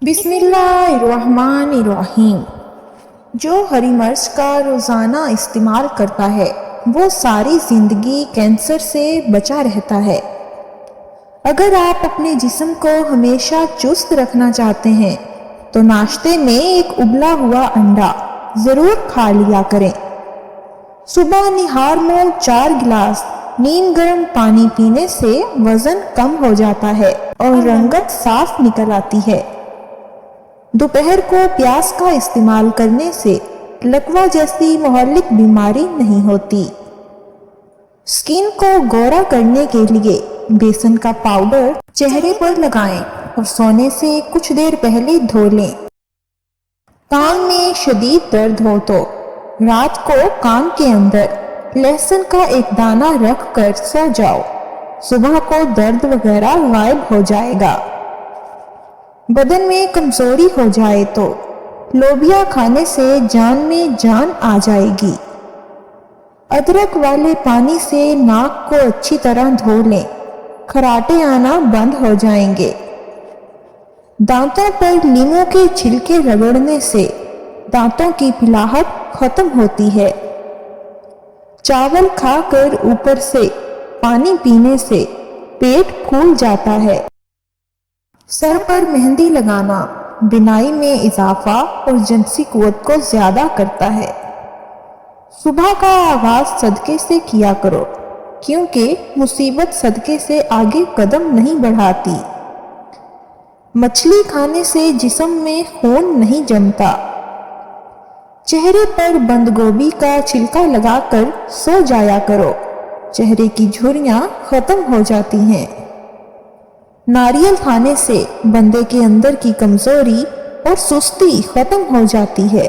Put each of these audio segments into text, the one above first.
بسم اللہ الرحمن الرحیم۔ جو ہری مرچ کا روزانہ استعمال کرتا ہے وہ ساری زندگی کینسر سے بچا رہتا ہے۔ اگر آپ اپنے جسم کو ہمیشہ چست رکھنا چاہتے ہیں تو ناشتے میں ایک ابلا ہوا انڈا ضرور کھا لیا کریں۔ صبح نہار میں 4 گلاس نیم گرم پانی پینے سے وزن کم ہو جاتا ہے اور رنگت صاف نکل آتی ہے۔ دوپہر کو پیاز کا استعمال کرنے سے لکوہ جیسی مہلک بیماری نہیں ہوتی۔ سکن کو گورا کرنے کے لیے بیسن کا پاؤڈر چہرے پر لگائیں اور سونے سے کچھ دیر پہلے دھو لیں۔ کان میں شدید درد ہو تو رات کو کان کے اندر لہسن کا ایک دانہ رکھ کر سو جاؤ، صبح کو درد وغیرہ غائب ہو جائے گا۔ بدن میں کمزوری ہو جائے تو لوبیا کھانے سے جان میں جان آ جائے گی۔ ادرک والے پانی سے ناک کو اچھی طرح دھو لیں، خراٹے آنا بند ہو جائیں گے۔ دانتوں پر لیموں کے چھلکے رگڑنے سے دانتوں کی پلاہٹ ختم ہوتی ہے۔ چاول کھا کر اوپر سے پانی پینے سے پیٹ پھول جاتا ہے۔ سر پر مہندی لگانا بینائی میں اضافہ اور جنسی قوت کو زیادہ کرتا ہے۔ صبح کا آغاز صدقے سے کیا کرو کیونکہ مصیبت صدقے سے آگے قدم نہیں بڑھاتی۔ مچھلی کھانے سے جسم میں خون نہیں جمتا۔ چہرے پر بند گوبھی کا چھلکا لگا کر سو جایا کرو، چہرے کی جھریاں ختم ہو جاتی ہیں۔ ناریل کھانے سے بندے کے اندر کی کمزوری اور سستی ختم ہو جاتی ہے۔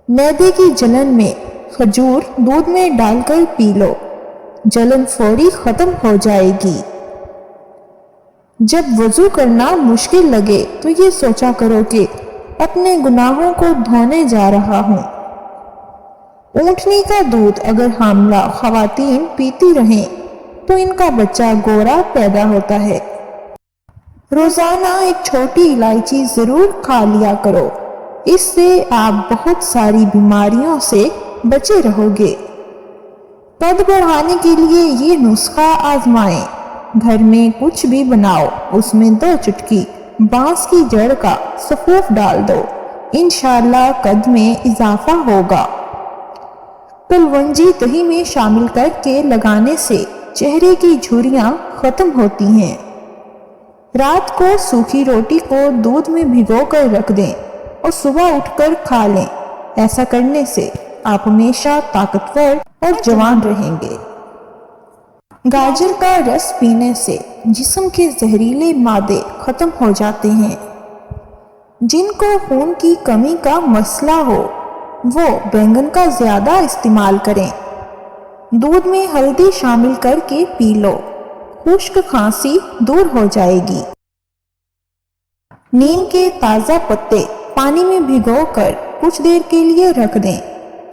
معدے کی جلن میں کھجور دودھ میں ڈال کر پی لو، جلن فوری ختم ہو جائے گی۔ جب وضو کرنا مشکل لگے تو یہ سوچا کرو کہ اپنے گناہوں کو دھونے جا رہا ہوں۔ اونٹنی کا دودھ اگر حاملہ خواتین پیتی رہیں تو ان کا بچہ گورا پیدا ہوتا ہے۔ روزانہ ایک چھوٹی الائچی ضرور کھا لیا کرو، اس سے آپ بہت ساری بیماریوں سے بچے رہو گے۔ قد بڑھانے کے لیے یہ نسخہ آزمائیں۔ گھر میں کچھ بھی بناؤ، اس میں 2 چٹکی بانس کی جڑ کا سفوف ڈال دو، انشاءاللہ قد میں اضافہ ہوگا۔ کلونجی دہی میں شامل کر کے لگانے سے چہرے کی جھریاں ختم ہوتی ہیں۔ رات کو سوکھی روٹی کو دودھ میں بھگو کر رکھ دیں اور صبح اٹھ کر کھا لیں۔ ایسا کرنے سے آپ ہمیشہ طاقتور اور جوان رہیں گے۔ گاجر کا رس پینے سے جسم کے زہریلے مادے ختم ہو جاتے ہیں۔ جن کو خون کی کمی کا مسئلہ ہو وہ بینگن کا زیادہ استعمال کریں۔ دودھ میں ہلدی شامل کر کے پی لو، خشک کھانسی دور ہو جائے گی۔ نیم کے تازہ پتے پانی میں بھگو کر کچھ دیر کے لیے رکھ دیں،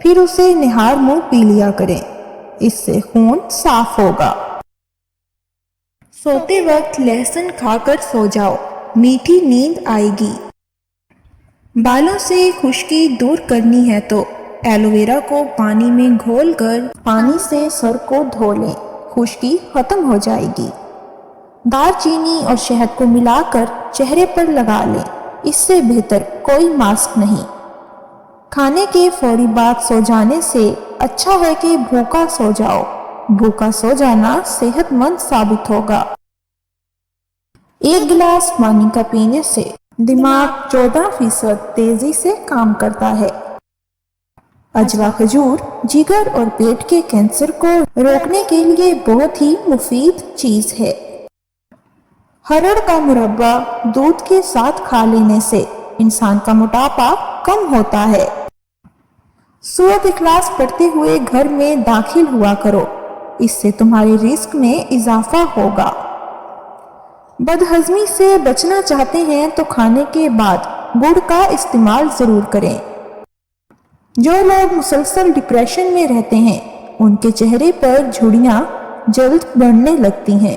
پھر اسے نہار منہ پی لیا کریں، اس سے خون صاف ہوگا۔ سوتے وقت لہسن کھا کر سو جاؤ، میٹھی نیند آئے گی۔ بالوں سے خشکی دور کرنی ہے تو ایلو ویرا کو پانی میں گھول کر پانی سے سر کو دھو لیں، خشکی ختم ہو جائے گی۔ دار چینی اور شہد کو ملا کر چہرے پر لگا لیں، اس سے بہتر کوئی ماسک نہیں۔ کھانے کے فوری بعد سو جانے سے اچھا ہے کہ بھوکا سو جاؤ، بھوکا سو جانا صحت مند ثابت ہوگا۔ 1 گلاس پانی کا پینے سے دماغ 14% تیزی سے کام کرتا ہے۔ اجوا کھجور جگر اور پیٹ کے کینسر کو روکنے کے لیے بہت ہی مفید چیز ہے۔ ہرڑ کا مربع دودھ کے ساتھ کھا لینے سے انسان کا موٹاپا کم ہوتا ہے۔ سورۃ اخلاص پڑھتے ہوئے گھر میں داخل ہوا کرو، اس سے تمہارے رزق میں اضافہ ہوگا۔ بدہضمی سے بچنا چاہتے ہیں تو کھانے کے بعد گڑ کا استعمال ضرور کریں۔ جو لوگ مسلسل ڈپریشن میں رہتے ہیں ان کے چہرے پر جھریاں جلد بڑھنے لگتی ہیں۔